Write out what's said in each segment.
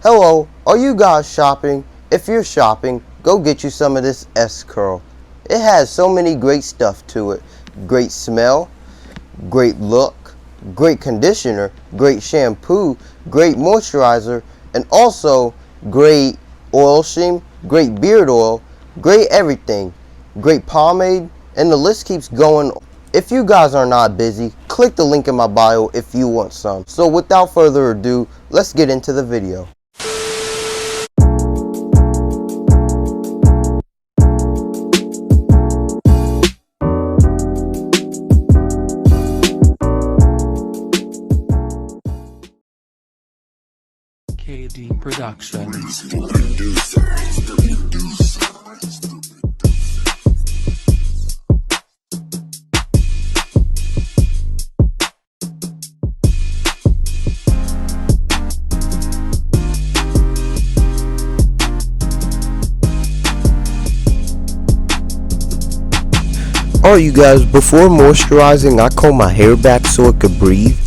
Hello, are you guys shopping? If you're shopping, go get you some of this S-Curl. It has so many great stuff to it. Great smell, great look, great conditioner, great shampoo, great moisturizer, and also great oil sheen, great beard oil, great everything, great pomade, and the list keeps going. If you guys are not busy, click the link in my bio if you want some. So without further ado, let's get into the video. KD Productions. Alright you guys, before moisturizing, I comb my hair back so it could breathe.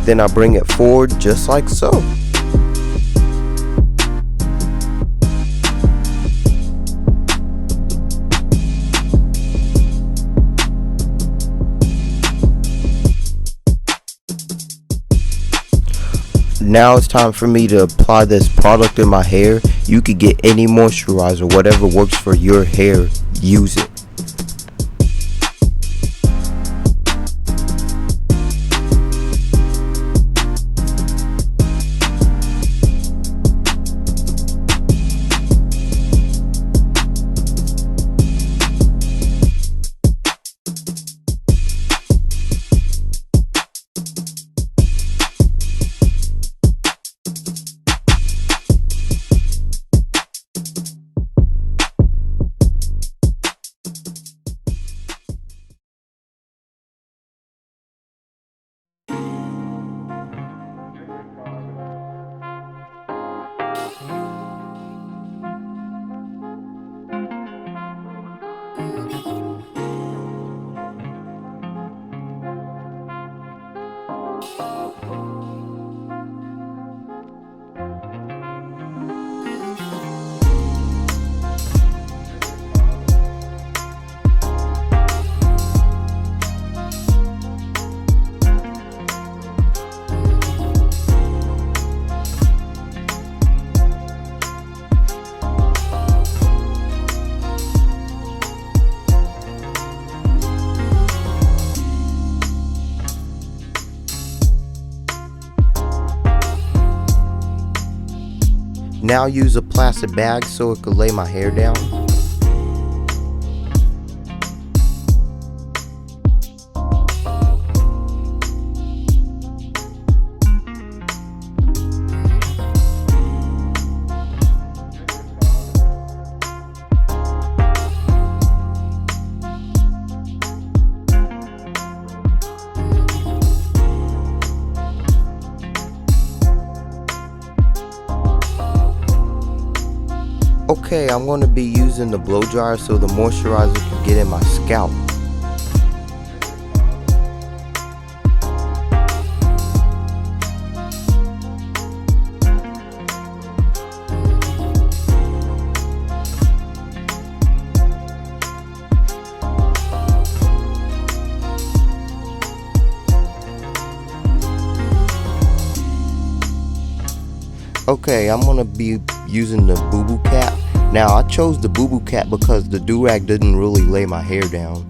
Then I bring it forward just like so. Now it's time for me to apply this product in my hair. You could get any moisturizer, whatever works for your hair, use it. Now use a plastic bag so it could lay my hair down. Okay, I'm going to be using the blow dryer so the moisturizer can get in my scalp. Okay, I'm going to be using the boo-boo cap. Now I chose the boo-boo cap because the do-rag didn't really lay my hair down.